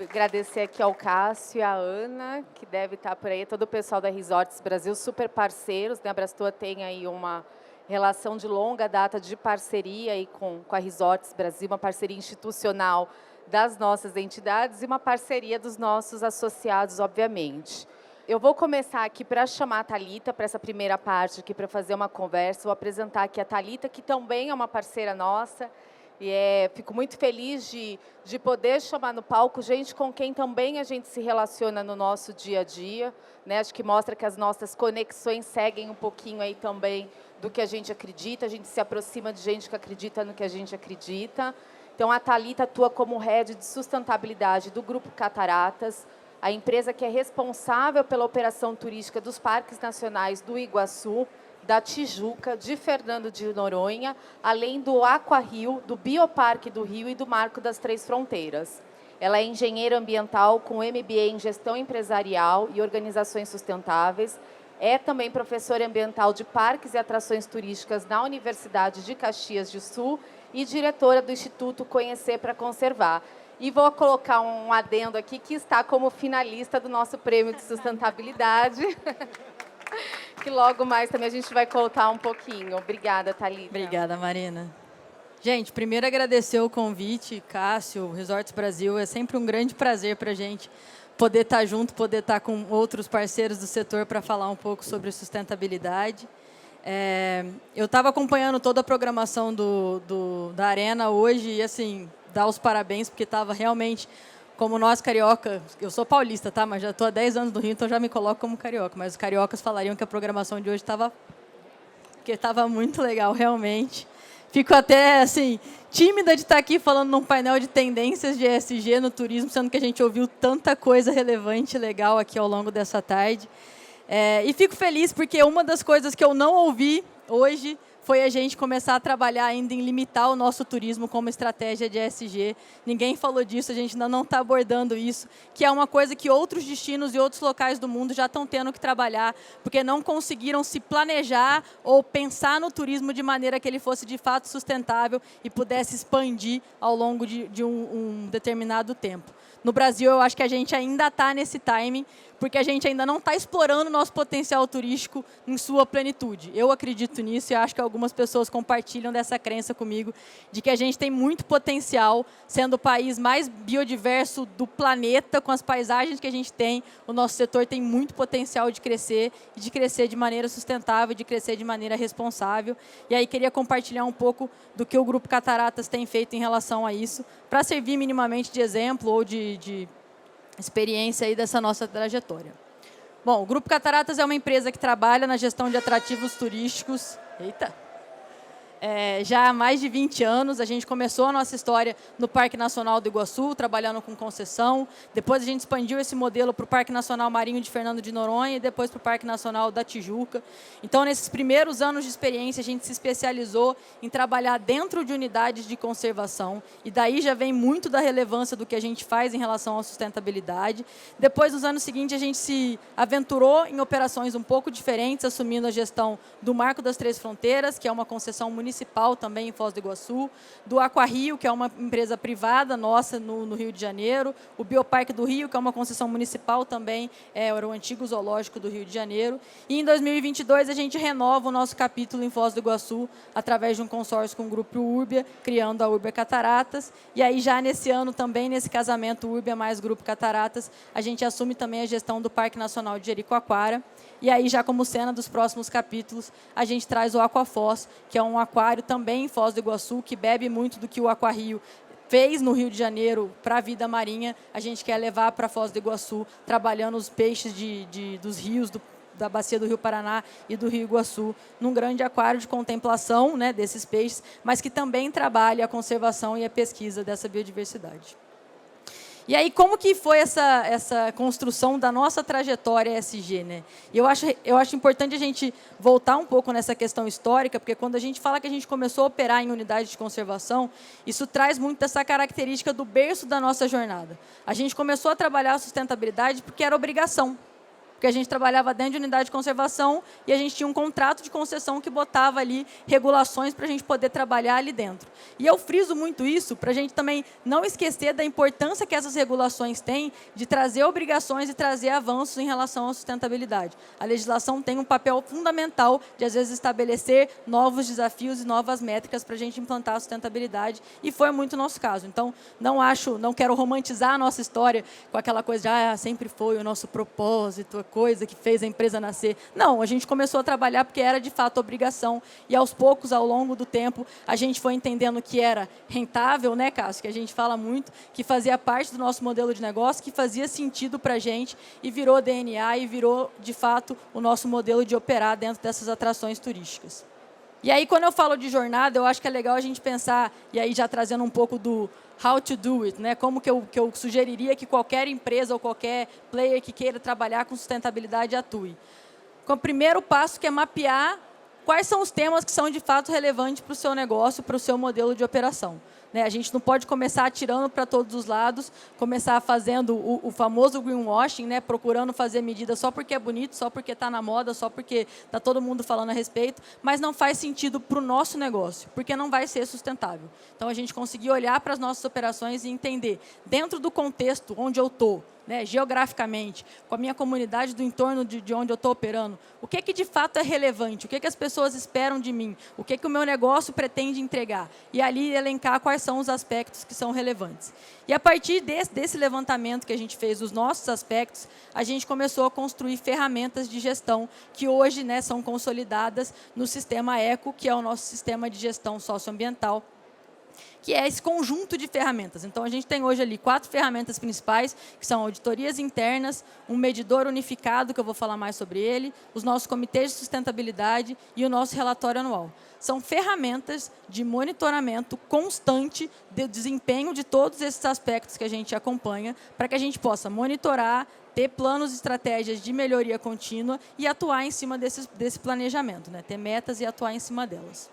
agradecer aqui ao Cássio e à Ana, que deve estar por aí, todo o pessoal da Resorts Brasil, super parceiros, né? A Brastoa tem aí uma relação de longa data de parceria aí com a Resorts Brasil, uma parceria institucional das nossas entidades e uma parceria dos nossos associados, obviamente. Eu vou começar aqui para chamar a Thalita para essa primeira parte aqui, para fazer uma conversa. Vou apresentar aqui a Thalita, que também é uma parceira nossa. E fico muito feliz de poder chamar no palco gente com quem também a gente se relaciona no nosso dia a dia, né? Acho que mostra que as nossas conexões seguem um pouquinho aí também do que a gente acredita, a gente se aproxima de gente que acredita no que a gente acredita. Então, a Thalita atua como head de sustentabilidade do Grupo Cataratas, a empresa que é responsável pela operação turística dos parques nacionais do Iguaçu, da Tijuca, de Fernando de Noronha, além do Aquario, do Bioparque do Rio e do Marco das Três Fronteiras. Ela é engenheira ambiental com MBA em Gestão Empresarial e Organizações Sustentáveis. É também professora ambiental de parques e atrações turísticas na Universidade de Caxias do Sul e diretora do Instituto Conhecer para Conservar. E vou colocar um adendo aqui, que está como finalista do nosso Prêmio de Sustentabilidade. Que logo mais também a gente vai contar um pouquinho. Obrigada, Thalita. Obrigada, Marina. Gente, primeiro agradecer o convite, Cássio, Resorts Brasil. É sempre um grande prazer para a gente poder estar junto, poder estar com outros parceiros do setor para falar um pouco sobre sustentabilidade. Eu estava acompanhando toda a programação da Arena hoje e, assim, dar os parabéns, porque estava realmente... Como nós, carioca, eu sou paulista, tá? Mas já estou há 10 anos no Rio, então já me coloco como carioca. Mas os cariocas falariam que a programação de hoje estava muito legal, realmente. Fico até, assim, tímida de estar aqui falando num painel de tendências de ESG no turismo, sendo que a gente ouviu tanta coisa relevante e legal aqui ao longo dessa tarde. E fico feliz porque uma das coisas que eu não ouvi hoje foi a gente começar a trabalhar ainda em limitar o nosso turismo como estratégia de ESG. Ninguém falou disso, a gente ainda não está abordando isso, que é uma coisa que outros destinos e outros locais do mundo já estão tendo que trabalhar, porque não conseguiram se planejar ou pensar no turismo de maneira que ele fosse de fato sustentável e pudesse expandir ao longo de um determinado tempo. No Brasil, eu acho que a gente ainda está nesse timing, porque a gente ainda não está explorando o nosso potencial turístico em sua plenitude. Eu acredito nisso e acho que algumas pessoas compartilham dessa crença comigo, de que a gente tem muito potencial, sendo o país mais biodiverso do planeta, com as paisagens que a gente tem, o nosso setor tem muito potencial de crescer, e de crescer de maneira sustentável, de crescer de maneira responsável. E aí queria compartilhar um pouco do que o Grupo Cataratas tem feito em relação a isso, para servir minimamente de exemplo ou de experiência aí dessa nossa trajetória. Bom, o Grupo Cataratas é uma empresa que trabalha na gestão de atrativos turísticos. Eita! Já há mais de 20 anos, a gente começou a nossa história no Parque Nacional do Iguaçu, trabalhando com concessão. Depois a gente expandiu esse modelo para o Parque Nacional Marinho de Fernando de Noronha e depois para o Parque Nacional da Tijuca. Então, nesses primeiros anos de experiência, a gente se especializou em trabalhar dentro de unidades de conservação. E daí já vem muito da relevância do que a gente faz em relação à sustentabilidade. Depois, nos anos seguintes, a gente se aventurou em operações um pouco diferentes, assumindo a gestão do Marco das Três Fronteiras, que é uma concessão municipal também em Foz do Iguaçu, do Aquario, que é uma empresa privada nossa no Rio de Janeiro, o Bioparque do Rio, que é uma concessão municipal também, era o antigo zoológico do Rio de Janeiro. E em 2022 a gente renova o nosso capítulo em Foz do Iguaçu através de um consórcio com o Grupo Urbia, criando a Urbia Cataratas. E aí já nesse ano também, nesse casamento Urbia mais Grupo Cataratas, a gente assume também a gestão do Parque Nacional de Jericoacoara. E aí, já como cena dos próximos capítulos, a gente traz o Aquafoz, que é um aquário também em Foz do Iguaçu, que bebe muito do que o Aquario fez no Rio de Janeiro para a vida marinha. A gente quer levar para Foz do Iguaçu, trabalhando os peixes dos rios, da bacia do Rio Paraná e do Rio Iguaçu, num grande aquário de contemplação, né, desses peixes, mas que também trabalha a conservação e a pesquisa dessa biodiversidade. E aí, como que foi essa construção da nossa trajetória ESG, né? E eu acho importante a gente voltar um pouco nessa questão histórica, porque quando a gente fala que a gente começou a operar em unidades de conservação, isso traz muito dessa característica do berço da nossa jornada. A gente começou a trabalhar a sustentabilidade porque era obrigação. porque a gente trabalhava dentro de unidade de conservação e a gente tinha um contrato de concessão que botava ali regulações para a gente poder trabalhar ali dentro. E eu friso muito isso para a gente também não esquecer da importância que essas regulações têm de trazer obrigações e trazer avanços em relação à sustentabilidade. A legislação tem um papel fundamental de, às vezes, estabelecer novos desafios e novas métricas para a gente implantar a sustentabilidade, e foi muito o nosso caso. Então, não quero romantizar a nossa história com aquela coisa de sempre foi o nosso propósito, a coisa que fez a empresa nascer. Não, a gente começou a trabalhar porque era, de fato, obrigação, e aos poucos, ao longo do tempo, a gente foi entendendo que era rentável, né, Cássio, que a gente fala muito, que fazia parte do nosso modelo de negócio, que fazia sentido para a gente, e virou DNA, e virou, de fato, o nosso modelo de operar dentro dessas atrações turísticas. E aí, quando eu falo de jornada, eu acho que é legal a gente pensar, e aí já trazendo um pouco do how to do it, né? Como que eu sugeriria que qualquer empresa ou qualquer player que queira trabalhar com sustentabilidade atue. O primeiro passo que é mapear quais são os temas que são, de fato, relevantes para o seu negócio, para o seu modelo de operação. A gente não pode começar atirando para todos os lados, começar fazendo o famoso greenwashing, procurando fazer medida só porque é bonito, só porque está na moda, só porque está todo mundo falando a respeito, mas não faz sentido para o nosso negócio, porque não vai ser sustentável. Então, a gente conseguir olhar para as nossas operações e entender, dentro do contexto onde eu estou, geograficamente, com a minha comunidade do entorno de onde eu estou operando, o que de fato é relevante, o que as pessoas esperam de mim, o que o meu negócio pretende entregar, e ali elencar quais são os aspectos que são relevantes. E a partir desse levantamento que a gente fez dos nossos aspectos, a gente começou a construir ferramentas de gestão que hoje são consolidadas no sistema ECO, que é o nosso sistema de gestão socioambiental, que é esse conjunto de ferramentas. Então, a gente tem hoje ali 4 ferramentas principais, que são auditorias internas, um medidor unificado, que eu vou falar mais sobre ele, os nossos comitês de sustentabilidade e o nosso relatório anual. São ferramentas de monitoramento constante do desempenho de todos esses aspectos que a gente acompanha, para que a gente possa monitorar, ter planos e estratégias de melhoria contínua e atuar em cima desse planejamento, ter metas e atuar em cima delas.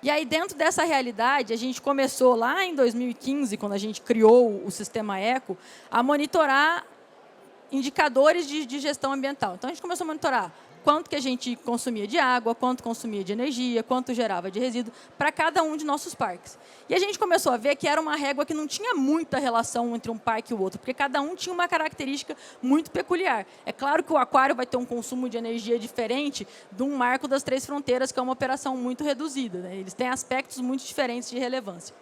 E aí, dentro dessa realidade, a gente começou lá em 2015, quando a gente criou o sistema ECO, a monitorar indicadores de gestão ambiental. Então, a gente começou a monitorar quanto que a gente consumia de água, quanto consumia de energia, quanto gerava de resíduo para cada um de nossos parques. E a gente começou a ver que era uma régua que não tinha muita relação entre um parque e o outro, porque cada um tinha uma característica muito peculiar. É claro que o aquário vai ter um consumo de energia diferente de um marco das 3 fronteiras, que é uma operação muito reduzida. Eles têm aspectos muito diferentes de relevância.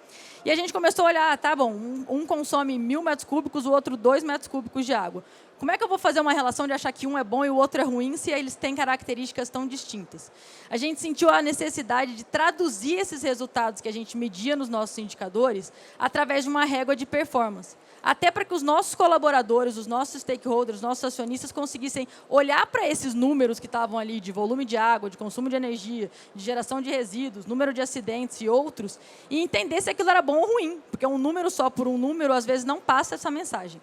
E a gente começou a olhar, tá bom, um consome 1.000 metros cúbicos, o outro 2 metros cúbicos de água. Como é que eu vou fazer uma relação de achar que um é bom e o outro é ruim se eles têm características tão distintas? A gente sentiu a necessidade de traduzir esses resultados que a gente media nos nossos indicadores através de uma régua de performance. Até para que os nossos colaboradores, os nossos stakeholders, os nossos acionistas conseguissem olhar para esses números que estavam ali de volume de água, de consumo de energia, de geração de resíduos, número de acidentes e outros, e entender se aquilo era bom ou ruim, porque um número só por um número, às vezes, não passa essa mensagem.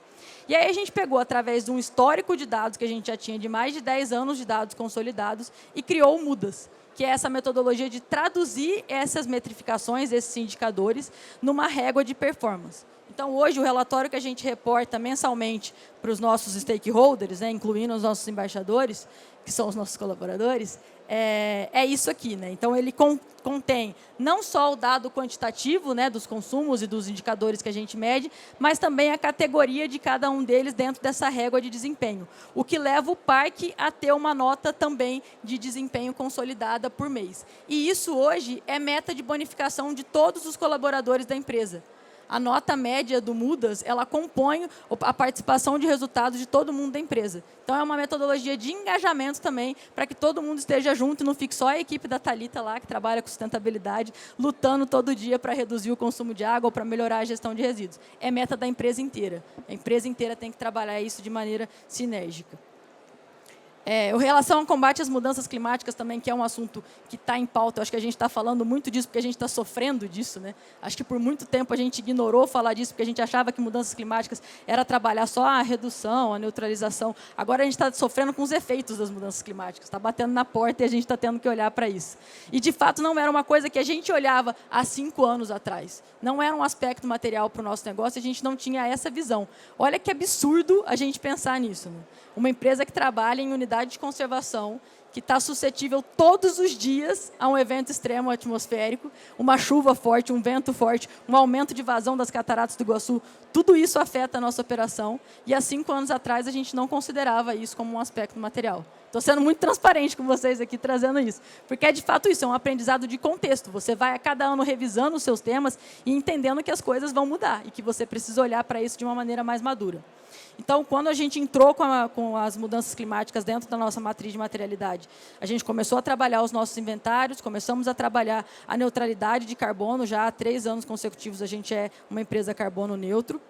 E aí a gente pegou, através de um histórico de dados que a gente já tinha de mais de 10 anos de dados consolidados, e criou o MUDAS, que é essa metodologia de traduzir essas metrificações, esses indicadores, numa régua de performance. Então, hoje, o relatório que a gente reporta mensalmente para os nossos stakeholders, incluindo os nossos embaixadores, que são os nossos colaboradores, é isso aqui. Então, ele contém não só o dado quantitativo dos consumos e dos indicadores que a gente mede, mas também a categoria de cada um deles dentro dessa régua de desempenho, o que leva o parque a ter uma nota também de desempenho consolidada por mês. E isso, hoje, é meta de bonificação de todos os colaboradores da empresa. A nota média do MUDAS, ela compõe a participação de resultados de todo mundo da empresa. Então, é uma metodologia de engajamento também, para que todo mundo esteja junto e não fique só a equipe da Thalita lá, que trabalha com sustentabilidade, lutando todo dia para reduzir o consumo de água ou para melhorar a gestão de resíduos. É meta da empresa inteira. A empresa inteira tem que trabalhar isso de maneira sinérgica. Em relação ao combate às mudanças climáticas também, que é um assunto que está em pauta, eu acho que a gente está falando muito disso porque a gente está sofrendo disso. Acho que por muito tempo a gente ignorou falar disso porque a gente achava que mudanças climáticas era trabalhar só a redução, a neutralização. Agora a gente está sofrendo com os efeitos das mudanças climáticas, está batendo na porta e a gente está tendo que olhar para isso. E, de fato, não era uma coisa que a gente olhava há 5 anos atrás. Não era um aspecto material para o nosso negócio, a gente não tinha essa visão. Olha que absurdo a gente pensar nisso. Uma empresa que trabalha em unidade unidade de conservação que está suscetível todos os dias a um evento extremo atmosférico, uma chuva forte, um vento forte, um aumento de vazão das cataratas do Iguaçu. Tudo isso afeta a nossa operação e há 5 anos atrás a gente não considerava isso como um aspecto material. Estou sendo muito transparente com vocês aqui, trazendo isso. Porque é de fato isso, é um aprendizado de contexto. Você vai a cada ano revisando os seus temas e entendendo que as coisas vão mudar e que você precisa olhar para isso de uma maneira mais madura. Então, quando a gente entrou com as mudanças climáticas dentro da nossa matriz de materialidade, a gente começou a trabalhar os nossos inventários, começamos a trabalhar a neutralidade de carbono. Já há 3 anos consecutivos a gente é uma empresa carbono neutro.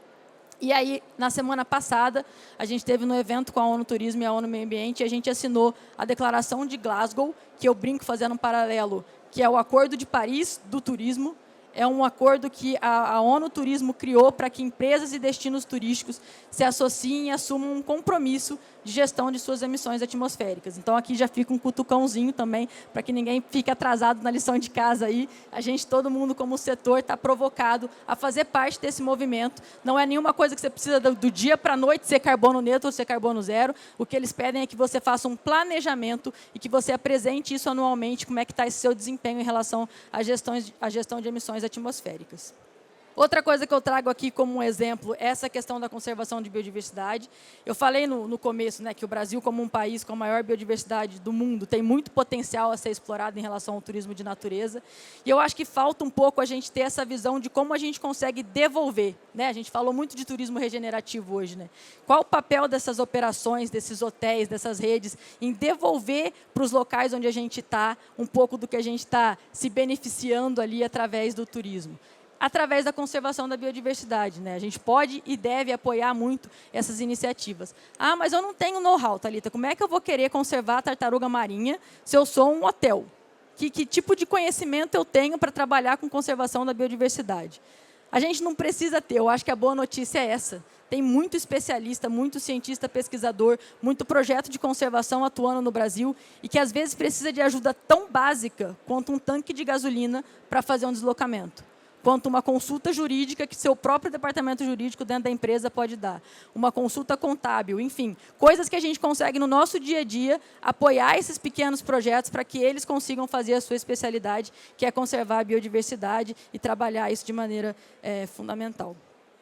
E aí, na semana passada, a gente esteve no evento com a ONU Turismo e a ONU Meio Ambiente e a gente assinou a Declaração de Glasgow, que eu brinco fazendo um paralelo, que é o Acordo de Paris do turismo. É um acordo que a ONU Turismo criou para que empresas e destinos turísticos se associem e assumam um compromisso de gestão de suas emissões atmosféricas. Então, aqui já fica um cutucãozinho também, para que ninguém fique atrasado na lição de casa aí. A gente, todo mundo como setor, está provocado a fazer parte desse movimento. Não é nenhuma coisa que você precisa do dia para a noite ser carbono neutro ou ser carbono zero. O que eles pedem é que você faça um planejamento e que você apresente isso anualmente, como é que está esse seu desempenho em relação à gestão de emissões atmosféricas. Outra coisa que eu trago aqui como um exemplo é essa questão da conservação de biodiversidade. Eu falei no começo, né, que o Brasil, como um país com a maior biodiversidade do mundo, tem muito potencial a ser explorado em relação ao turismo de natureza. E eu acho que falta um pouco a gente ter essa visão de como a gente consegue devolver. Né? A gente falou muito de turismo regenerativo hoje. Né? Qual o papel dessas operações, desses hotéis, dessas redes, em devolver para os locais onde a gente está um pouco do que a gente está se beneficiando ali através do turismo? Através da conservação da biodiversidade. Né? A gente pode e deve apoiar muito essas iniciativas. Ah, mas eu não tenho know-how, Thalita. Como é que eu vou querer conservar a tartaruga marinha se eu sou um hotel? Que tipo de conhecimento eu tenho para trabalhar com conservação da biodiversidade? A gente não precisa ter. Eu acho que a boa notícia é essa. Tem muito especialista, muito cientista, pesquisador, muito projeto de conservação atuando no Brasil e que, às vezes, precisa de ajuda tão básica quanto um tanque de gasolina para fazer um deslocamento. Quanto uma consulta jurídica que seu próprio departamento jurídico dentro da empresa pode dar. Uma consulta contábil, enfim. Coisas que a gente consegue, no nosso dia a dia, apoiar esses pequenos projetos para que eles consigam fazer a sua especialidade, que é conservar a biodiversidade e trabalhar isso de maneira fundamental.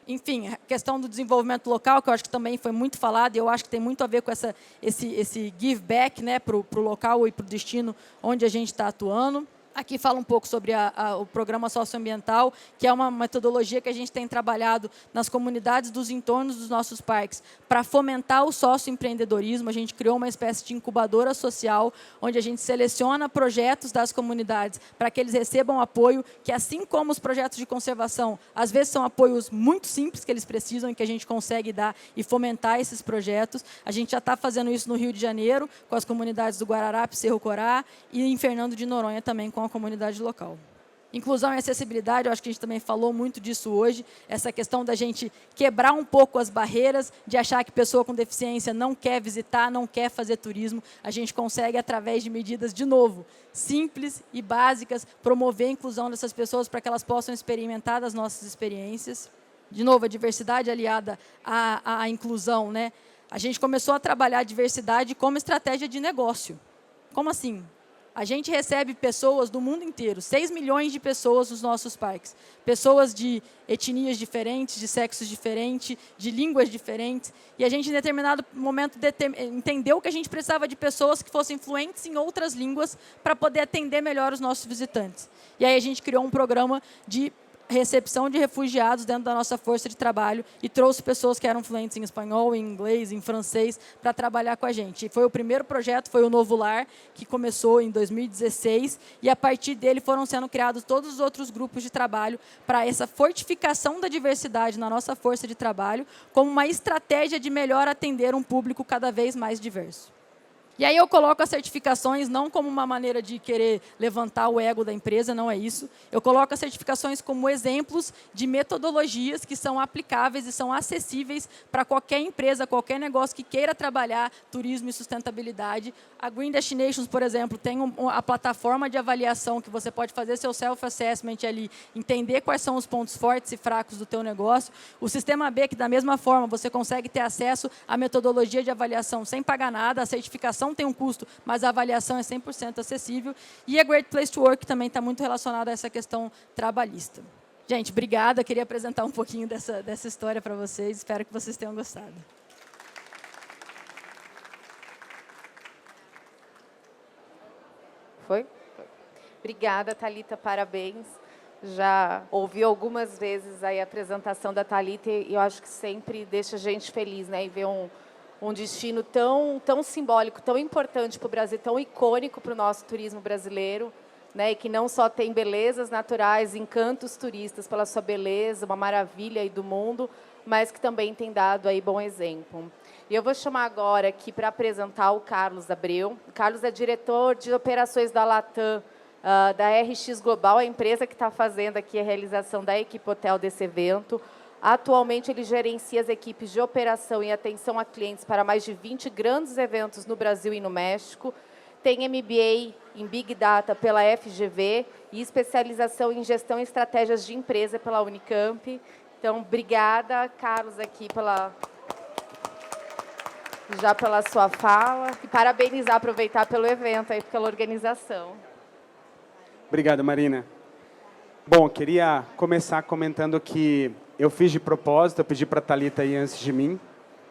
Enfim, a questão do desenvolvimento local, que eu acho que também foi muito falado, e eu acho que tem muito a ver com esse give back, né, para o local e para o destino onde a gente está atuando. Aqui fala um pouco sobre o programa socioambiental, que é uma metodologia que a gente tem trabalhado nas comunidades dos entornos dos nossos parques para fomentar o socioempreendedorismo. A gente criou uma espécie de incubadora social, onde a gente seleciona projetos das comunidades para que eles recebam apoio, que assim como os projetos de conservação, às vezes são apoios muito simples que eles precisam e que a gente consegue dar e fomentar esses projetos. A gente já está fazendo isso no Rio de Janeiro, com as comunidades do Guararapes, Cerro Corá, e em Fernando de Noronha também, com a comunidade local. Inclusão e acessibilidade, eu acho que a gente também falou muito disso hoje, essa questão da gente quebrar um pouco as barreiras, de achar que pessoa com deficiência não quer visitar, não quer fazer turismo. A gente consegue, através de medidas, de novo, simples e básicas, promover a inclusão dessas pessoas para que elas possam experimentar das nossas experiências. De novo, a diversidade aliada à inclusão. Né? A gente começou a trabalhar a diversidade como estratégia de negócio. Como assim? A gente recebe pessoas do mundo inteiro, 6 milhões de pessoas nos nossos parques. Pessoas de etnias diferentes, de sexos diferentes, de línguas diferentes. E a gente, em determinado momento, entendeu que a gente precisava de pessoas que fossem fluentes em outras línguas para poder atender melhor os nossos visitantes. E aí a gente criou um programa de recepção de refugiados dentro da nossa força de trabalho e trouxe pessoas que eram fluentes em espanhol, em inglês, em francês, para trabalhar com a gente. E foi o primeiro projeto, foi o Novo Lar, que começou em 2016, e a partir dele foram sendo criados todos os outros grupos de trabalho para essa fortificação da diversidade na nossa força de trabalho, como uma estratégia de melhor atender um público cada vez mais diverso. E aí eu coloco as certificações não como uma maneira de querer levantar o ego da empresa, não é isso. Eu coloco as certificações como exemplos de metodologias que são aplicáveis e são acessíveis para qualquer empresa, qualquer negócio que queira trabalhar turismo e sustentabilidade. A Green Destinations, por exemplo, tem a plataforma de avaliação que você pode fazer seu self-assessment ali, entender quais são os pontos fortes e fracos do teu negócio. O Sistema B, que da mesma forma você consegue ter acesso à metodologia de avaliação sem pagar nada, a certificação não tem um custo, mas a avaliação é 100% acessível. E a Great Place to Work também está muito relacionada a essa questão trabalhista. Gente, obrigada. Queria apresentar um pouquinho dessa história para vocês. Espero que vocês tenham gostado. Foi? Obrigada, Thalita, parabéns. Já ouvi algumas vezes aí a apresentação da Thalita e eu acho que sempre deixa a gente feliz, né? E ver um destino tão simbólico, tão importante para o Brasil, tão icônico para o nosso turismo brasileiro, né? E que não só tem belezas naturais, encantos turistas pela sua beleza, uma maravilha aí do mundo, mas que também tem dado aí bom exemplo. E eu vou chamar agora aqui para apresentar o Carlos Abreu. O Carlos é diretor de operações da Latam, da RX Global, a empresa que está fazendo aqui a realização da equipe hotel desse evento. Atualmente, ele gerencia as equipes de operação e atenção a clientes para mais de 20 grandes eventos no Brasil e no México. Tem MBA em Big Data pela FGV e especialização em gestão e estratégias de empresa pela Unicamp. Então, obrigada, Carlos, aqui pela sua fala. E parabenizar, aproveitar pelo evento, aí, pela organização. Obrigado, Marina. Bom, queria começar comentando que eu fiz de propósito, eu pedi para a Thalita ir antes de mim,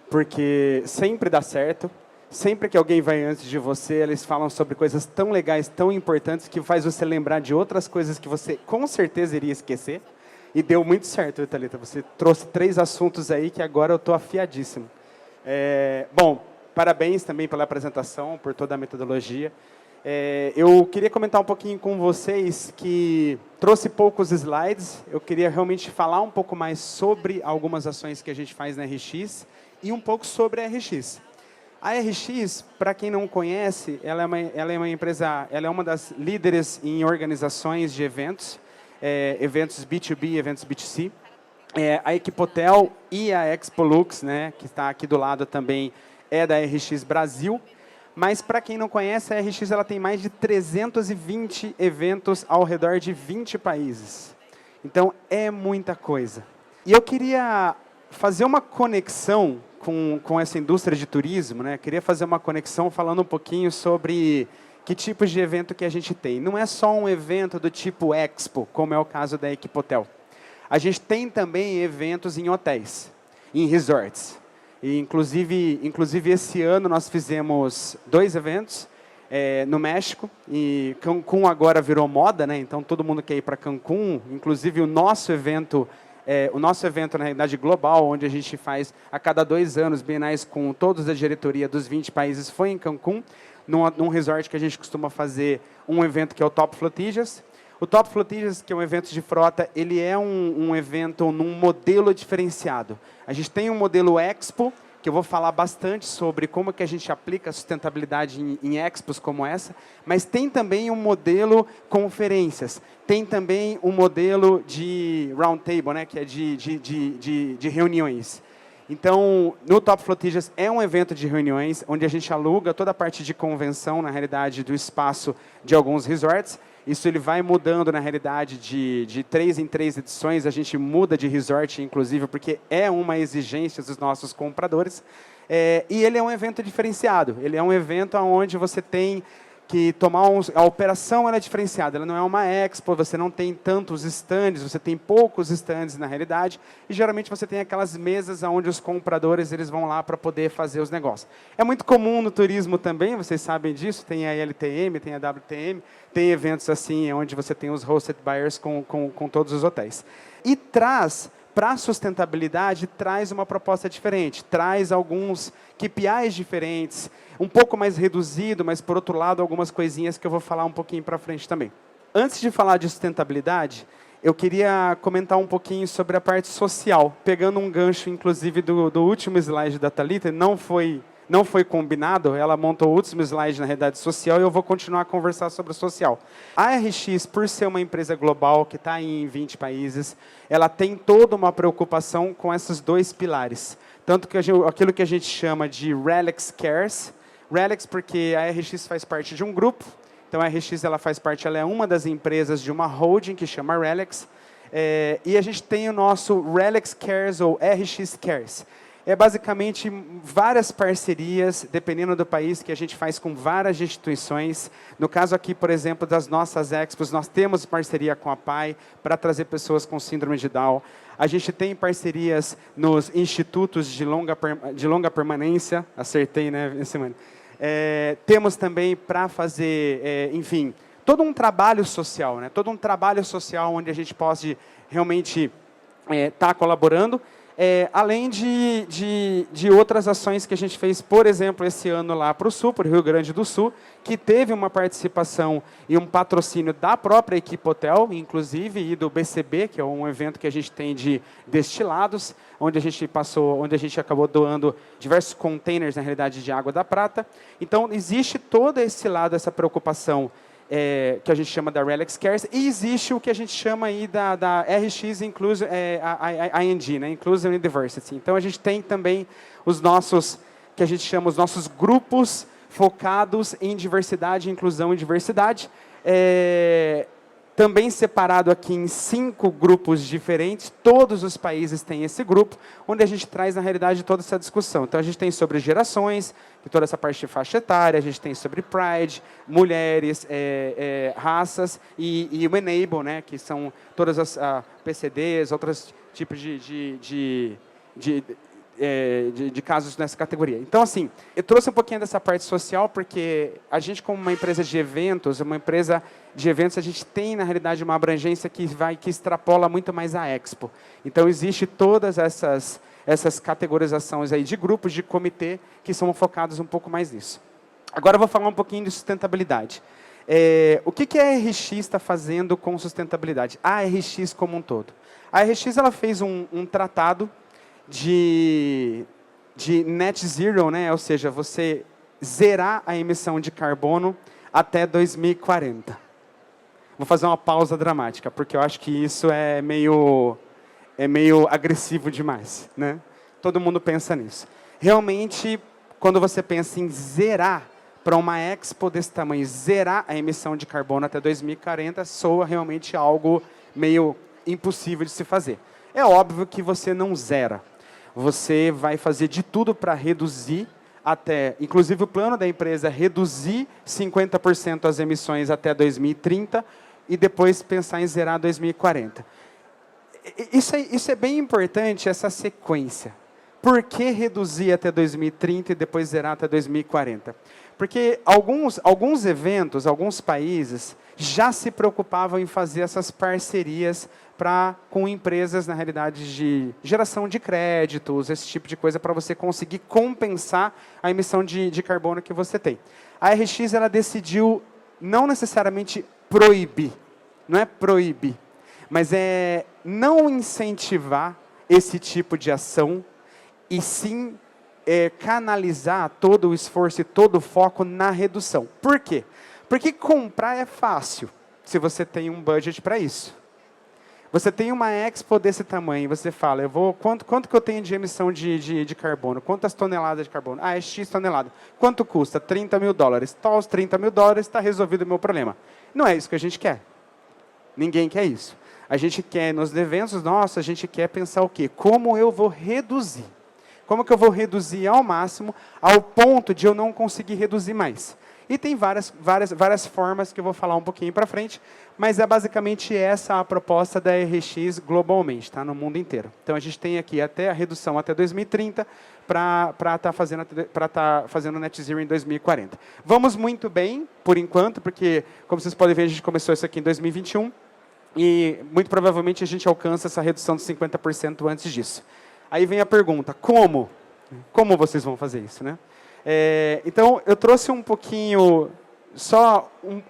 porque sempre dá certo. Sempre que alguém vai antes de você, eles falam sobre coisas tão legais, tão importantes, que faz você lembrar de outras coisas que você com certeza iria esquecer. E deu muito certo, Thalita. Você trouxe 3 assuntos aí que agora eu estou afiadíssimo. Bom, parabéns também pela apresentação, por toda a metodologia. Eu queria comentar um pouquinho com vocês que trouxe poucos slides. Eu queria realmente falar um pouco mais sobre algumas ações que a gente faz na RX e um pouco sobre a RX. A RX, para quem não conhece, ela é uma empresa, ela é uma das líderes em organizações de eventos, eventos B2B, eventos B2C. A Equipotel e a Expolux, né, que está aqui do lado também, é da RX Brasil. Mas, para quem não conhece, a RX ela tem mais de 320 eventos ao redor de 20 países. Então, é muita coisa. E eu queria fazer uma conexão com essa indústria de turismo, né? Queria fazer uma conexão falando um pouquinho sobre que tipos de evento que a gente tem. Não é só um evento do tipo Expo, como é o caso da Equipotel. A gente tem também eventos em hotéis, em resorts. E, inclusive, esse ano nós fizemos 2 eventos no México. E Cancún agora virou moda, né? Então, todo mundo quer ir para Cancún. Inclusive, o nosso evento, na realidade, global, onde a gente faz a cada 2 anos bienais com todos a diretoria dos 20 países, foi em Cancún, num resort que a gente costuma fazer um evento que é o Top Flotillas. O Top Flotillas, que é um evento de frota, ele é um evento num modelo diferenciado. A gente tem um modelo Expo, que eu vou falar bastante sobre como que a gente aplica a sustentabilidade em expos como essa, mas tem também um modelo conferências, tem também um modelo de round table, né, que é de reuniões. Então, no Top Flotillas é um evento de reuniões, onde a gente aluga toda a parte de convenção, na realidade, do espaço de alguns resorts. Isso ele vai mudando, na realidade, de 3 em 3 edições. A gente muda de resort, inclusive, porque é uma exigência dos nossos compradores. E ele é um evento diferenciado. Ele é um evento onde você tem que tomar a operação ela é diferenciada. Ela não é uma expo, você não tem tantos estandes, você tem poucos estandes na realidade. E, geralmente, você tem aquelas mesas onde os compradores eles vão lá para poder fazer os negócios. É muito comum no turismo também, vocês sabem disso. Tem a LTM, tem a WTM, tem eventos assim, onde você tem os hosted buyers com todos os hotéis. E traz, para a sustentabilidade, traz uma proposta diferente, traz alguns KPIs diferentes, um pouco mais reduzido, mas, por outro lado, algumas coisinhas que eu vou falar um pouquinho para frente também. Antes de falar de sustentabilidade, eu queria comentar um pouquinho sobre a parte social, pegando um gancho, inclusive, do último slide da Thalita. Não foi combinado, ela montou o último slide na realidade social e eu vou continuar a conversar sobre o social. A RX, por ser uma empresa global que está em 20 países, ela tem toda uma preocupação com esses 2 pilares. Tanto que aquilo que a gente chama de RELEX Cares, RELEX porque a RX faz parte de um grupo, então a RX ela é uma das empresas de uma holding que chama RELEX, e a gente tem o nosso RELEX Cares ou RX Cares. é basicamente várias parcerias, dependendo do país, que a gente faz com várias instituições. No caso aqui, por exemplo, das nossas expos, nós temos parceria com a PAI para trazer pessoas com síndrome de Down. A gente tem parcerias nos institutos de longa permanência, acertei, né, semana. Temos também para fazer, enfim, todo um trabalho social, né? Todo um trabalho social onde a gente pode realmente estar colaborando, além de outras ações que a gente fez, por exemplo, esse ano lá para o Sul, para o Rio Grande do Sul, que teve uma participação e um patrocínio da própria equipe hotel, inclusive, e do BCB, que é um evento que a gente tem de destilados, onde a gente acabou doando diversos containers, na realidade, de água da prata. Então, existe todo esse lado, essa preocupação que a gente chama da Relics Cares, e existe o que a gente chama aí da RX Inclusion, IND, né? Inclusion and Diversity. Então, a gente tem também os nossos, que a gente chama os nossos grupos focados em diversidade, inclusão e diversidade, também separado aqui em 5 grupos diferentes. Todos os países têm esse grupo, onde a gente traz, na realidade, toda essa discussão. Então, a gente tem sobre gerações, toda essa parte de faixa etária, a gente tem sobre Pride, mulheres, raças e o Enable, né, que são todas as PCDs, outros tipos de casos nessa categoria. Então, assim, eu trouxe um pouquinho dessa parte social, porque a gente, como uma empresa de eventos, a gente tem, na realidade, uma abrangência que extrapola muito mais a Expo. Então, existe todas essas categorizações aí de grupos, de comitê, que são focados um pouco mais nisso. Agora, eu vou falar um pouquinho de sustentabilidade. O que a RX está fazendo com sustentabilidade? A RX como um todo. A RX ela fez um tratado de net zero, né? Ou seja, você zerar a emissão de carbono até 2040. Vou fazer uma pausa dramática, porque eu acho que isso é meio agressivo demais, né? Todo mundo pensa nisso. Realmente, quando você pensa em zerar para uma Expo desse tamanho, zerar a emissão de carbono até 2040, soa realmente algo meio impossível de se fazer. É óbvio que você não zera. Você vai fazer de tudo para reduzir até, inclusive o plano da empresa é reduzir 50% as emissões até 2030 e depois pensar em zerar 2040. Isso é bem importante, essa sequência. Por que reduzir até 2030 e depois zerar até 2040? Porque alguns eventos, alguns países, já se preocupavam em fazer essas parcerias com empresas, na realidade, de geração de créditos, esse tipo de coisa, para você conseguir compensar a emissão de carbono que você tem. A RX ela decidiu não necessariamente proibir, não é proibir, mas é não incentivar esse tipo de ação, e sim canalizar todo o esforço e todo o foco na redução. Por quê? Porque comprar é fácil, se você tem um budget para isso. Você tem uma Expo desse tamanho, você fala, quanto que eu tenho de emissão de carbono? Quantas toneladas de carbono? É X tonelada. Quanto custa? $30 mil. Tá, os $30 mil, está resolvido o meu problema. Não é isso que a gente quer. Ninguém quer isso. A gente quer, nos eventos nossos, a gente quer pensar o quê? Como eu vou reduzir? Como que eu vou reduzir ao máximo, ao ponto de eu não conseguir reduzir mais? E tem várias formas que eu vou falar um pouquinho para frente, mas é basicamente essa a proposta da RX globalmente, tá? No mundo inteiro. Então, a gente tem aqui até a redução até 2030 para estar fazendo net zero em 2040. Vamos muito bem, por enquanto, porque, como vocês podem ver, a gente começou isso aqui em 2021 e, muito provavelmente, a gente alcança essa redução de 50% antes disso. Aí vem a pergunta, como? Como vocês vão fazer isso, né? Então, eu trouxe um pouquinho,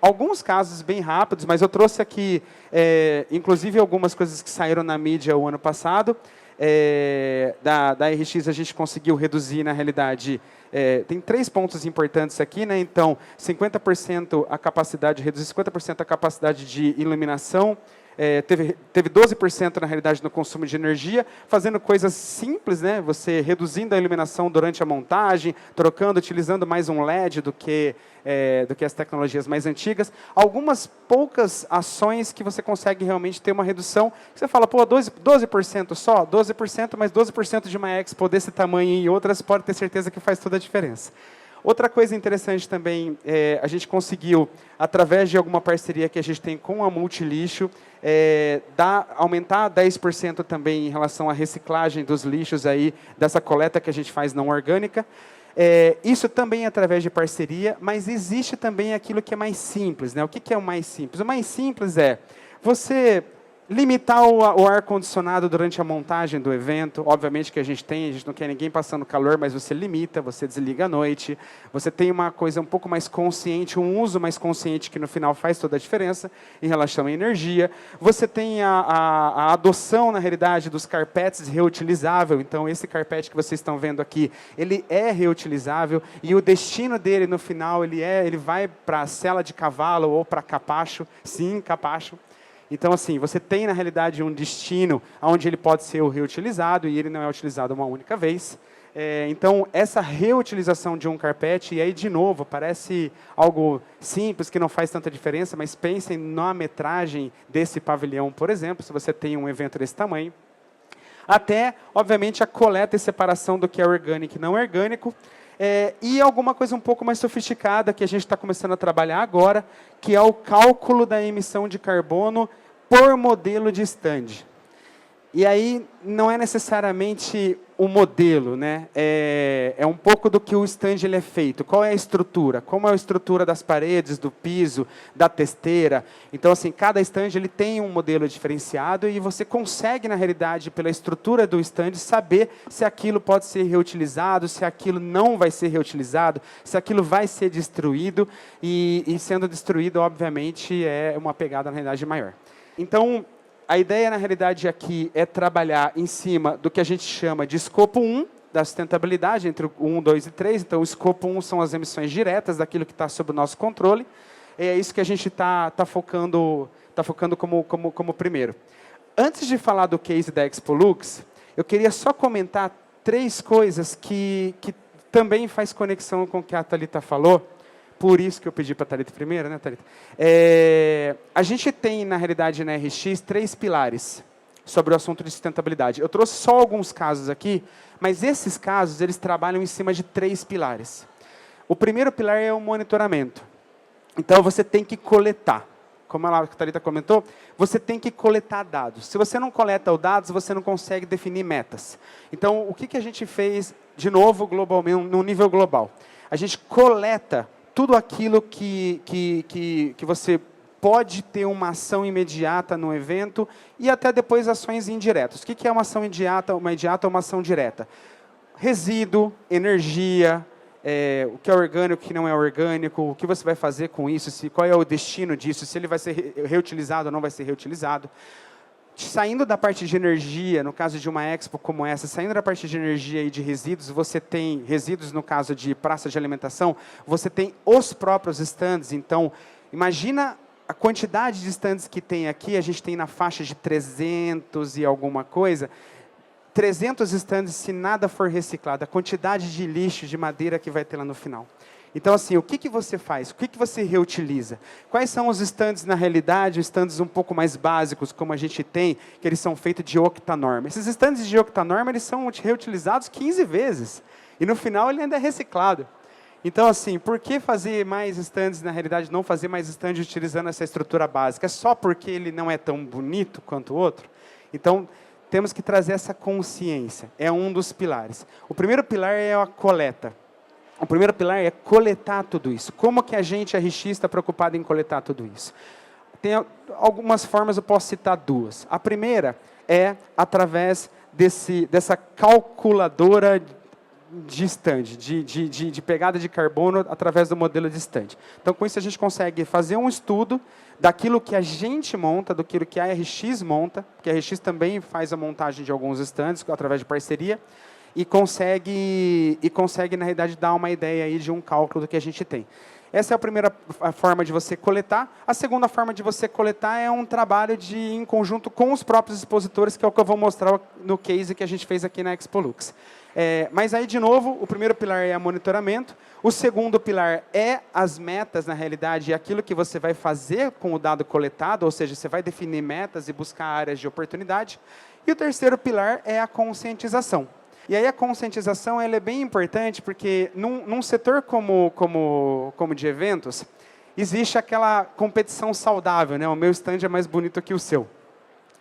alguns casos bem rápidos, mas eu trouxe aqui, inclusive, algumas coisas que saíram na mídia o ano passado. Da RX, a gente conseguiu reduzir, na realidade, tem 3 pontos importantes aqui, né? Então, 50% a capacidade, reduzir 50% a capacidade de iluminação, teve 12% na realidade no consumo de energia, fazendo coisas simples, né? Você reduzindo a iluminação durante a montagem, trocando, utilizando mais um LED do que as tecnologias mais antigas. Algumas poucas ações que você consegue realmente ter uma redução. Você fala, pô, 12% só? 12%, mas 12% de uma Expo desse tamanho e outras, pode ter certeza que faz toda a diferença. Outra coisa interessante também, a gente conseguiu, através de alguma parceria que a gente tem com a Multilixo, aumentar 10% também em relação à reciclagem dos lixos, aí, dessa coleta que a gente faz não orgânica. Isso também é através de parceria, mas existe também aquilo que é mais simples. Né? O que é o mais simples? O mais simples é você limitar o ar-condicionado durante a montagem do evento. Obviamente que a gente não quer ninguém passando calor, mas você limita, você desliga à noite. Você tem uma coisa um pouco mais consciente, um uso mais consciente que no final faz toda a diferença em relação à energia. Você tem a adoção, na realidade, dos carpetes reutilizável. Então, esse carpete que vocês estão vendo aqui, ele é reutilizável e o destino dele, no final, ele vai para a sela de cavalo ou para capacho. Sim, capacho. Então, assim, você tem, na realidade, um destino onde ele pode ser reutilizado e ele não é utilizado uma única vez. Então, essa reutilização de um carpete, e aí, de novo, parece algo simples, que não faz tanta diferença, mas pensem na metragem desse pavilhão, por exemplo, se você tem um evento desse tamanho. Até, obviamente, a coleta e separação do que é orgânico e não orgânico. E alguma coisa um pouco mais sofisticada que a gente está começando a trabalhar agora, que é o cálculo da emissão de carbono por modelo de stand. E aí não é necessariamente o modelo, né? É um pouco do que o stand ele é feito. Qual é a estrutura? Como é a estrutura das paredes, do piso, da testeira? Então, assim, cada stand ele tem um modelo diferenciado e você consegue, na realidade, pela estrutura do stand, saber se aquilo pode ser reutilizado, se aquilo não vai ser reutilizado, se aquilo vai ser destruído. E sendo destruído, obviamente, é uma pegada, na realidade, maior. Então, a ideia, na realidade, aqui é trabalhar em cima do que a gente chama de escopo 1, da sustentabilidade, entre o 1, 2 e 3. Então, o escopo 1 são as emissões diretas daquilo que está sob o nosso controle. E é isso que a gente está focando como primeiro. Antes de falar do case da Expolux, eu queria só comentar 3 coisas que também faz conexão com o que a Thalita falou. Por isso que eu pedi para a Thalita primeiro, né, Thalita? A gente tem, na realidade, na RX, 3 pilares sobre o assunto de sustentabilidade. Eu trouxe só alguns casos aqui, mas esses casos, eles trabalham em cima de 3 pilares. O primeiro pilar é o monitoramento. Então, você tem que coletar. Como a Thalita comentou, você tem que coletar dados. Se você não coleta os dados, você não consegue definir metas. Então, o que a gente fez, de novo, globalmente, no nível global? A gente coleta tudo aquilo que você pode ter uma ação imediata no evento e até depois ações indiretas. O que é uma ação imediata ou uma ação direta? Resíduo, energia, o que é orgânico, o que não é orgânico, o que você vai fazer com isso, qual é o destino disso, se ele vai ser reutilizado ou não vai ser reutilizado. Saindo da parte de energia, no caso de uma Expo como essa, saindo da parte de energia e de resíduos, você tem resíduos no caso de praça de alimentação, você tem os próprios stands. Então, imagina a quantidade de stands que tem aqui, a gente tem na faixa de 300 e alguma coisa, 300 stands se nada for reciclado, a quantidade de lixo, de madeira que vai ter lá no final. Então, assim, o que você faz? O que você reutiliza? Quais são os stands, na realidade, os stands um pouco mais básicos, como a gente tem, que eles são feitos de octanorma. Esses stands de octanorma, eles são reutilizados 15 vezes. E, no final, ele ainda é reciclado. Então, assim, por que fazer mais stands, na realidade, não fazer mais stands utilizando essa estrutura básica? É só porque ele não é tão bonito quanto o outro? Então, temos que trazer essa consciência. É um dos pilares. O primeiro pilar é a coleta. O primeiro pilar é coletar tudo isso. Como que a gente, a RX, está preocupado em coletar tudo isso? Tem algumas formas, eu posso citar 2. A primeira é através dessa calculadora de stand, de pegada de carbono através do modelo de stand. Então, com isso, a gente consegue fazer um estudo daquilo que a gente monta, daquilo que a RX monta, porque a RX também faz a montagem de alguns stands através de parceria, e consegue, na realidade, dar uma ideia aí de um cálculo do que a gente tem. Essa é a primeira forma de você coletar. A segunda forma de você coletar é um trabalho em conjunto com os próprios expositores, que é o que eu vou mostrar no case que a gente fez aqui na Expolux. Mas aí, de novo, o primeiro pilar é o monitoramento. O segundo pilar é as metas, na realidade, é aquilo que você vai fazer com o dado coletado, ou seja, você vai definir metas e buscar áreas de oportunidade. E o terceiro pilar é a conscientização. E aí a conscientização ela é bem importante, porque num setor como de eventos, existe aquela competição saudável, né? O meu stand é mais bonito que o seu.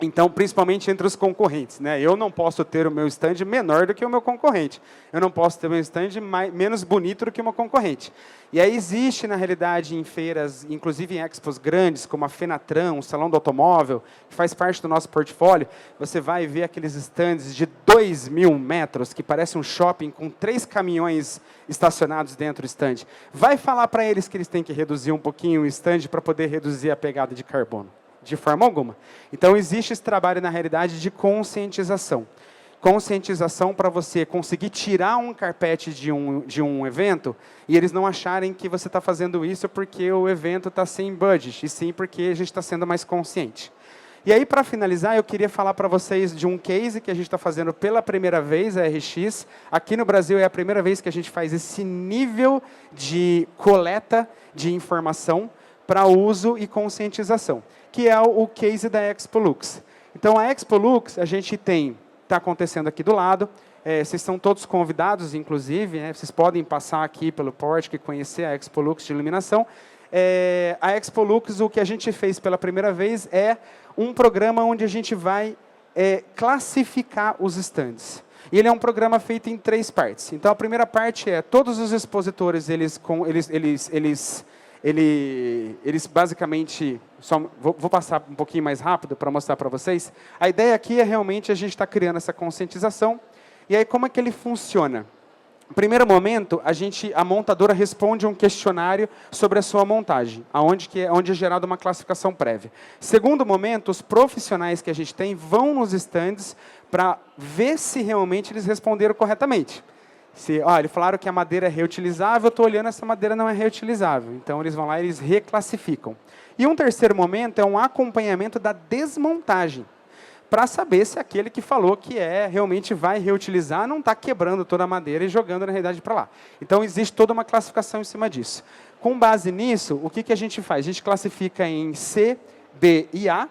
Então, principalmente entre os concorrentes, né? Eu não posso ter o meu stand menor do que o meu concorrente. Eu não posso ter o meu stand menos bonito do que o meu concorrente. E aí existe, na realidade, em feiras, inclusive em expos grandes, como a Fenatran, o Salão do Automóvel, que faz parte do nosso portfólio, você vai ver aqueles stands de 2.000 metros, que parece um shopping com 3 caminhões estacionados dentro do stand. Vai falar para eles que eles têm que reduzir um pouquinho o stand para poder reduzir a pegada de carbono. De forma alguma. Então, existe esse trabalho, na realidade, de conscientização. Conscientização para você conseguir tirar um carpete de um evento e eles não acharem que você está fazendo isso porque o evento está sem budget, e sim porque a gente está sendo mais consciente. E aí, para finalizar, eu queria falar para vocês de um case que a gente está fazendo pela primeira vez, a RX. Aqui no Brasil é a primeira vez que a gente faz esse nível de coleta de informação para uso e conscientização, que é o case da Expolux. Então, a Expolux, a gente está acontecendo aqui do lado, vocês são todos convidados, inclusive, né, vocês podem passar aqui pelo Portic e conhecer a Expolux de iluminação. A Expolux, o que a gente fez pela primeira vez é um programa onde a gente vai classificar os stands. E ele é um programa feito em 3 partes. Então, a primeira parte é, todos os expositores, eles basicamente, vou passar um pouquinho mais rápido para mostrar para vocês. A ideia aqui é realmente a gente estar criando essa conscientização. E aí, como é que ele funciona? No primeiro momento, a montadora responde um questionário sobre a sua montagem, onde é gerada uma classificação prévia. Segundo momento, os profissionais que a gente tem vão nos stands para ver se realmente eles responderam corretamente. Eles falaram que a madeira é reutilizável, eu estou olhando, essa madeira não é reutilizável. Então, eles vão lá e eles reclassificam. E um terceiro momento é um acompanhamento da desmontagem, para saber se aquele que falou que realmente vai reutilizar não está quebrando toda a madeira e jogando, na realidade, para lá. Então, existe toda uma classificação em cima disso. Com base nisso, o que a gente faz? A gente classifica em C, B e A,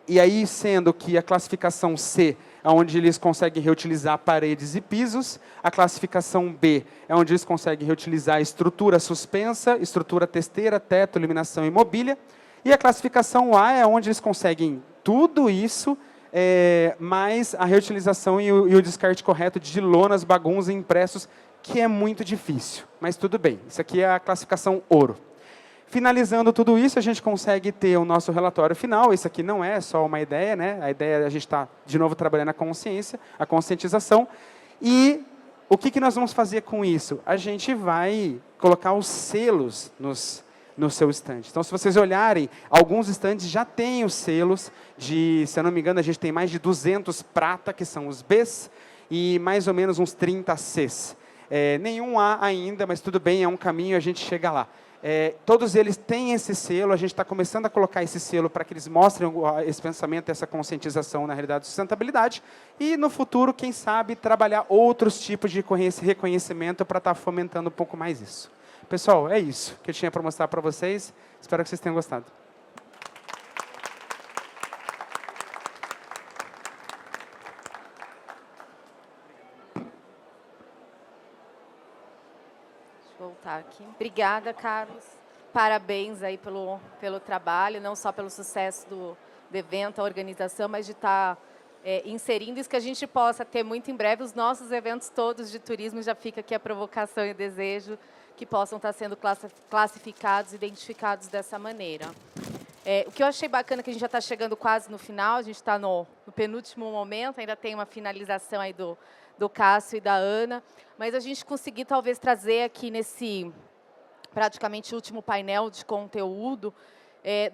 e aí, sendo que a classificação C é onde eles conseguem reutilizar paredes e pisos. A classificação B é onde eles conseguem reutilizar estrutura suspensa, estrutura testeira, teto, iluminação e mobília. E a classificação A é onde eles conseguem tudo isso, mais a reutilização e o descarte correto de lonas, baguns e impressos, que é muito difícil. Mas tudo bem, isso aqui é a classificação ouro. Finalizando tudo isso, a gente consegue ter o nosso relatório final. Isso aqui não é só uma ideia, né? A ideia é a gente estar, de novo, trabalhando a consciência, a conscientização. E o que nós vamos fazer com isso? A gente vai colocar os selos no seu stand. Então, se vocês olharem, alguns stands já têm os selos se eu não me engano, a gente tem mais de 200 prata, que são os Bs, e mais ou menos uns 30 Cs. Nenhum A ainda, mas tudo bem, é um caminho, a gente chega lá. Todos eles têm esse selo, a gente está começando a colocar esse selo para que eles mostrem esse pensamento, essa conscientização na realidade de sustentabilidade, e no futuro, quem sabe, trabalhar outros tipos de reconhecimento para estar fomentando um pouco mais isso. Pessoal, é isso que eu tinha para mostrar para vocês, espero que vocês tenham gostado. Voltar aqui. Obrigada, Carlos. Parabéns aí pelo trabalho, não só pelo sucesso do evento, a organização, mas de estar inserindo isso, que a gente possa ter muito em breve os nossos eventos todos de turismo. Já fica aqui a provocação e o desejo que possam estar sendo classificados, identificados dessa maneira. O que eu achei bacana é que a gente já está chegando quase no final, a gente está no penúltimo momento, ainda tem uma finalização aí do Cássio e da Ana, mas a gente conseguir talvez trazer aqui nesse praticamente último painel de conteúdo,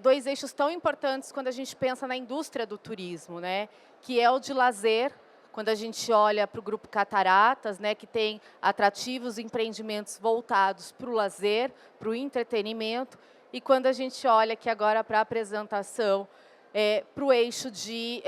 2 eixos tão importantes quando a gente pensa na indústria do turismo, né? Que é o de lazer quando a gente olha para o Grupo Cataratas, né, que tem atrativos empreendimentos voltados para o lazer, para o entretenimento, e quando a gente olha aqui agora para a apresentação, para o eixo de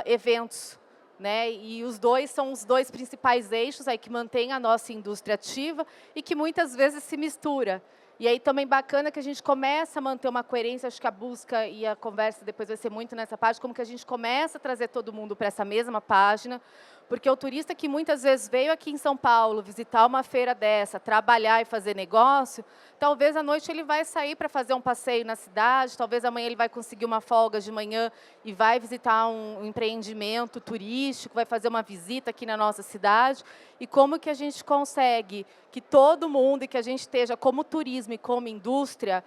eventos, né? E os dois são os dois principais eixos aí que mantêm a nossa indústria ativa e que muitas vezes se mistura. E aí também bacana que a gente começa a manter uma coerência, acho que a busca e a conversa depois vai ser muito nessa parte, como que a gente começa a trazer todo mundo para essa mesma página, porque o turista que muitas vezes veio aqui em São Paulo visitar uma feira dessa, trabalhar e fazer negócio, talvez à noite ele vai sair para fazer um passeio na cidade, talvez amanhã ele vai conseguir uma folga de manhã e vai visitar um empreendimento turístico, vai fazer uma visita aqui na nossa cidade. E como que a gente consegue que todo mundo, e que a gente esteja como turismo e como indústria,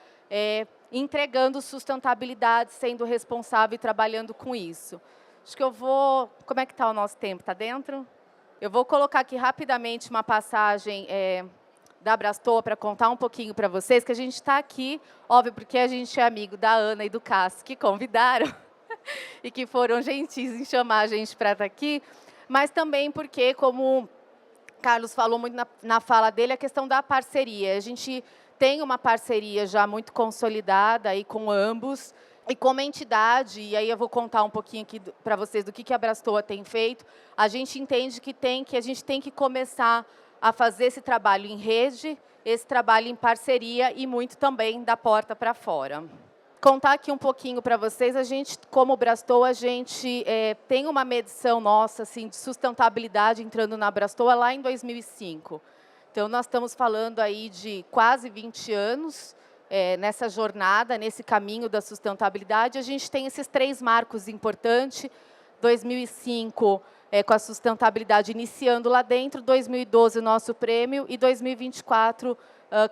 entregando sustentabilidade, sendo responsável e trabalhando com isso. Acho que eu vou... Como é que está o nosso tempo? Está dentro? Eu vou colocar aqui rapidamente uma passagem da Abrastoa para contar um pouquinho para vocês, que a gente está aqui, óbvio, porque a gente é amigo da Ana e do Cássio, que convidaram e que foram gentis em chamar a gente para estar aqui, mas também porque, como o Carlos falou muito na fala dele, a questão da parceria. A gente tem uma parceria já muito consolidada aí com ambos, e como entidade, e aí eu vou contar um pouquinho aqui para vocês do que a Abrastoa tem feito, a gente entende que a gente tem que começar a fazer esse trabalho em rede, esse trabalho em parceria e muito também da porta para fora. Contar aqui um pouquinho para vocês, a gente, como Abrastoa, a gente tem uma medição nossa assim, de sustentabilidade entrando na Abrastoa lá em 2005. Então, nós estamos falando aí de quase 20 anos, nessa jornada, nesse caminho da sustentabilidade. A gente tem esses 3 marcos importantes, 2005 com a sustentabilidade iniciando lá dentro, 2012 o nosso prêmio e 2024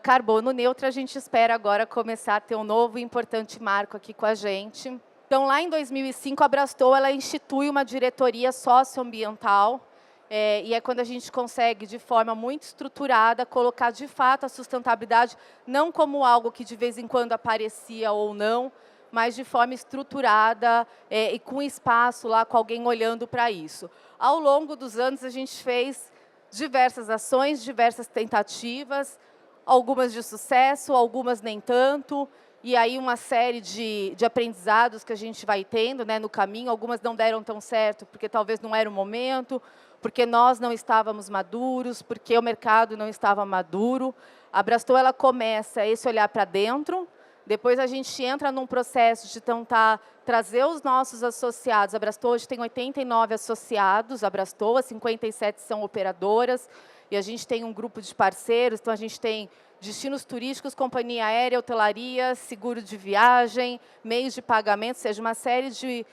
carbono neutro. A gente espera agora começar a ter um novo e importante marco aqui com a gente. Então, lá em 2005, a Abrastoa ela institui uma diretoria socioambiental, e é quando a gente consegue, de forma muito estruturada, colocar, de fato, a sustentabilidade não como algo que, de vez em quando, aparecia ou não, mas de forma estruturada e com espaço lá, com alguém olhando para isso. Ao longo dos anos, a gente fez diversas ações, diversas tentativas, algumas de sucesso, algumas nem tanto, e aí uma série de aprendizados que a gente vai tendo, né, no caminho. Algumas não deram tão certo, porque talvez não era o momento, porque nós não estávamos maduros, porque o mercado não estava maduro. A Abrastoa ela começa esse olhar para dentro, depois a gente entra num processo de tentar trazer os nossos associados. A Abrastoa hoje tem 89 associados, a Abrastoa, 57 são operadoras, e a gente tem um grupo de parceiros, então a gente tem destinos turísticos, companhia aérea, hotelaria, seguro de viagem, meios de pagamento, ou seja, uma série de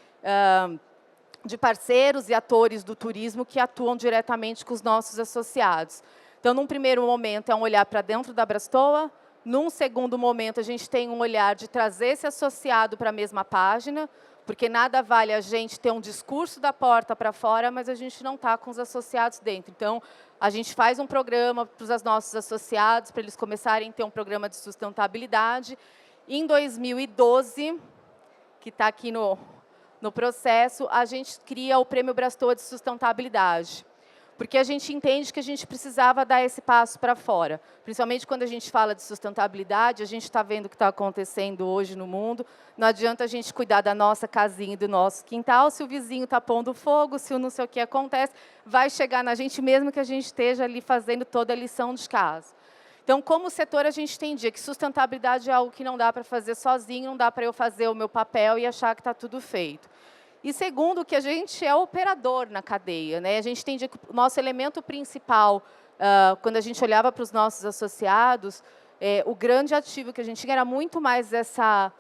parceiros e atores do turismo que atuam diretamente com os nossos associados. Então, num primeiro momento, é um olhar para dentro da Abrastoa. Num segundo momento, a gente tem um olhar de trazer esse associado para a mesma página, porque nada vale a gente ter um discurso da porta para fora, mas a gente não está com os associados dentro. Então, a gente faz um programa para os nossos associados, para eles começarem a ter um programa de sustentabilidade. Em 2012, que está aqui no processo, a gente cria o Prêmio Abrastoa de Sustentabilidade, porque a gente entende que a gente precisava dar esse passo para fora. Principalmente quando a gente fala de sustentabilidade, a gente está vendo o que está acontecendo hoje no mundo. Não adianta a gente cuidar da nossa casinha e do nosso quintal, se o vizinho está pondo fogo, se o não sei o que acontece, vai chegar na gente mesmo que a gente esteja ali fazendo toda a lição de casa. Então, como setor, a gente entendia que sustentabilidade é algo que não dá para fazer sozinho, não dá para eu fazer o meu papel e achar que está tudo feito. E segundo, que a gente é operador na cadeia, né? A gente entendia que o nosso elemento principal, quando a gente olhava para os nossos associados, o grande ativo que a gente tinha era muito mais essa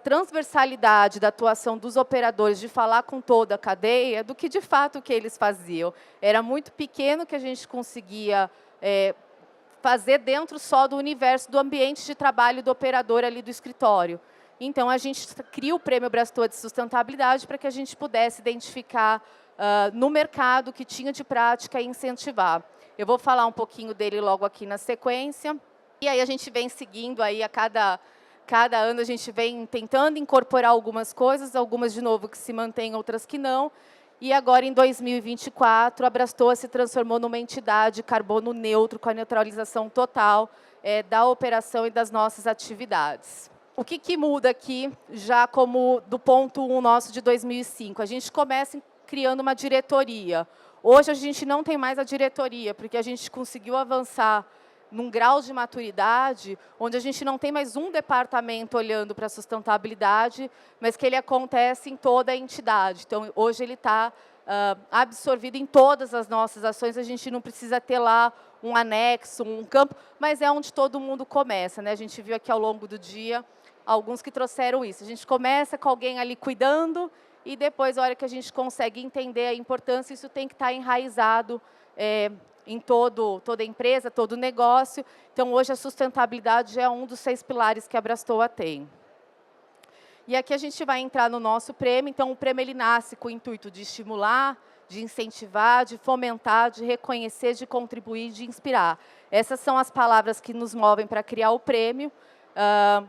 transversalidade da atuação dos operadores, de falar com toda a cadeia, do que, de fato, o que eles faziam. Era muito pequeno que a gente conseguia fazer dentro só do universo, do ambiente de trabalho do operador ali do escritório. Então, a gente cria o Prêmio Abrastoa de Sustentabilidade para que a gente pudesse identificar no mercado o que tinha de prática e incentivar. Eu vou falar um pouquinho dele logo aqui na sequência. E aí a gente vem seguindo aí a cada ano, a gente vem tentando incorporar algumas coisas, algumas de novo que se mantêm, outras que não. E agora, em 2024, a Abrastoa se transformou numa entidade carbono neutro, com a neutralização total da operação e das nossas atividades. O que muda aqui, já como do ponto 1 nosso de 2005? A gente começa criando uma diretoria. Hoje, a gente não tem mais a diretoria, porque a gente conseguiu avançar num grau de maturidade, onde a gente não tem mais um departamento olhando para a sustentabilidade, mas que ele acontece em toda a entidade. Então, hoje ele está absorvido em todas as nossas ações, a gente não precisa ter lá um anexo, um campo, mas é onde todo mundo começa, né? A gente viu aqui ao longo do dia alguns que trouxeram isso. A gente começa com alguém ali cuidando e depois, a hora que a gente consegue entender a importância, isso tem que estar enraizado em toda empresa, todo negócio. Então, hoje, a sustentabilidade é um dos 6 pilares que a Abrastoa tem. E aqui a gente vai entrar no nosso prêmio. Então, o prêmio ele nasce com o intuito de estimular, de incentivar, de fomentar, de reconhecer, de contribuir, de inspirar. Essas são as palavras que nos movem para criar o prêmio.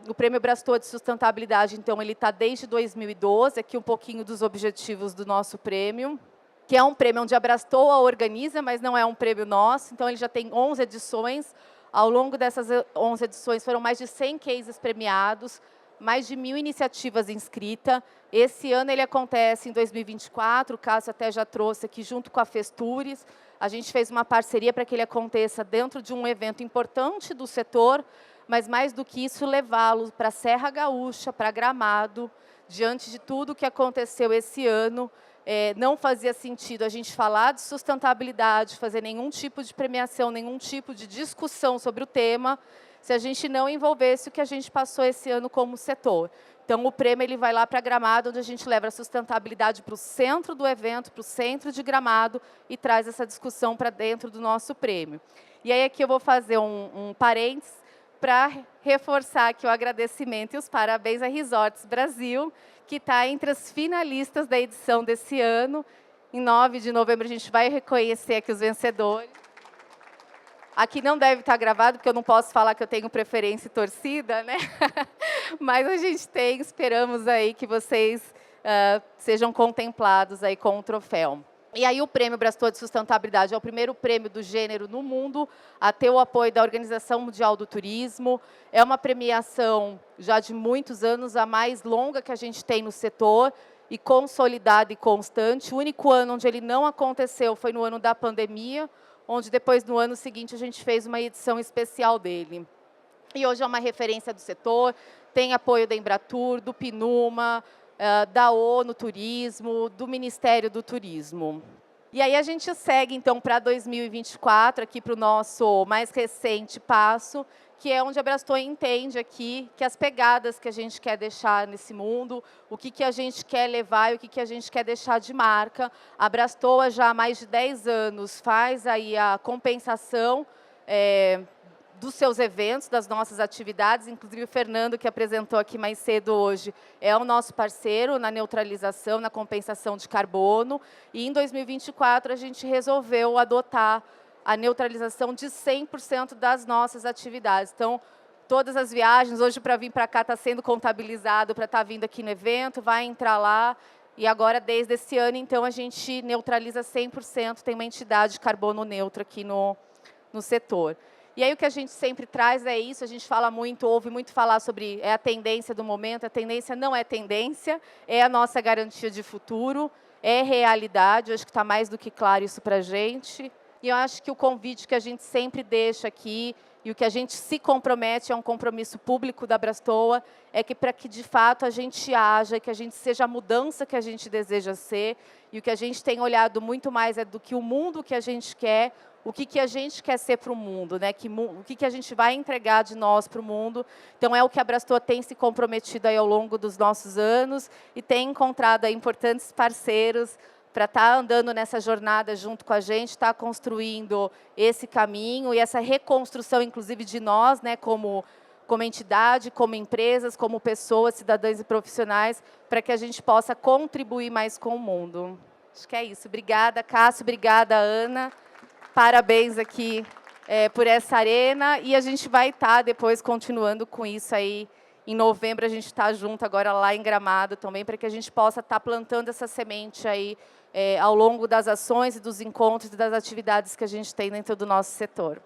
O Prêmio Abrastoa de Sustentabilidade, então, ele está desde 2012. Aqui um pouquinho dos objetivos do nosso prêmio, que é um prêmio onde a Abrastoa organiza, mas não é um prêmio nosso. Então, ele já tem 11 edições. Ao longo dessas 11 edições, foram mais de 100 cases premiados, mais de 1.000 iniciativas inscritas. Esse ano ele acontece em 2024, o Cássio até já trouxe aqui, junto com a Festures. A gente fez uma parceria para que ele aconteça dentro de um evento importante do setor, mas mais do que isso, levá-lo para a Serra Gaúcha, para Gramado. Diante de tudo o que aconteceu esse ano, não fazia sentido a gente falar de sustentabilidade, fazer nenhum tipo de premiação, nenhum tipo de discussão sobre o tema, se a gente não envolvesse o que a gente passou esse ano como setor. Então, o prêmio ele vai lá para Gramado, onde a gente leva a sustentabilidade para o centro do evento, para o centro de Gramado, e traz essa discussão para dentro do nosso prêmio. E aí, aqui eu vou fazer um parênteses para reforçar aqui o agradecimento e os parabéns à Resorts Brasil, que está entre as finalistas da edição desse ano. Em 9 de novembro, a gente vai reconhecer aqui os vencedores. Aqui não deve estar gravado, porque eu não posso falar que eu tenho preferência e torcida, né? Mas a gente tem, esperamos aí que vocês sejam contemplados aí com o troféu. E aí o Prêmio Abrastoa de Sustentabilidade é o primeiro prêmio do gênero no mundo a ter o apoio da Organização Mundial do Turismo. É uma premiação já de muitos anos, a mais longa que a gente tem no setor, e consolidada e constante. O único ano onde ele não aconteceu foi no ano da pandemia, onde depois, no ano seguinte, a gente fez uma edição especial dele. E hoje é uma referência do setor, tem apoio da Embratur, do PNUMA, da ONU Turismo, do Ministério do Turismo. E aí a gente segue, então, para 2024, aqui para o nosso mais recente passo, que é onde a Abrastoa entende aqui que as pegadas que a gente quer deixar nesse mundo, o que a gente quer levar e o que a gente quer deixar de marca. A Abrastoa já há mais de 10 anos faz aí a compensação dos seus eventos, das nossas atividades. Inclusive o Fernando, que apresentou aqui mais cedo hoje, é o nosso parceiro na neutralização, na compensação de carbono. E em 2024 a gente resolveu adotar a neutralização de 100% das nossas atividades. Então, todas as viagens, hoje para vir para cá está sendo contabilizado para estar vindo aqui no evento, vai entrar lá. E agora, desde esse ano, então, a gente neutraliza 100%, tem uma entidade de carbono neutro aqui no setor. E aí o que a gente sempre traz é isso, a gente fala muito, ouve muito falar sobre a tendência do momento. A tendência não é tendência, é a nossa garantia de futuro, é realidade. Eu acho que está mais do que claro isso para a gente. E eu acho que o convite que a gente sempre deixa aqui e o que a gente se compromete, é um compromisso público da Abrastoa, é que para que de fato a gente haja, que a gente seja a mudança que a gente deseja ser. E o que a gente tem olhado muito mais é do que o mundo que a gente quer, o que a gente quer ser para o mundo, né? O que a gente vai entregar de nós para o mundo. Então, é o que a Abrastoa tem se comprometido aí ao longo dos nossos anos e tem encontrado aí importantes parceiros para estar andando nessa jornada junto com a gente, estar construindo esse caminho e essa reconstrução, inclusive, de nós, né, como entidade, como empresas, como pessoas, cidadãs e profissionais, para que a gente possa contribuir mais com o mundo. Acho que é isso. Obrigada, Cássio. Obrigada, Ana. Parabéns aqui por essa arena. E a gente vai estar depois continuando com isso aí em novembro a gente está junto agora lá em Gramado também, para que a gente possa estar plantando essa semente aí ao longo das ações e dos encontros e das atividades que a gente tem dentro do nosso setor.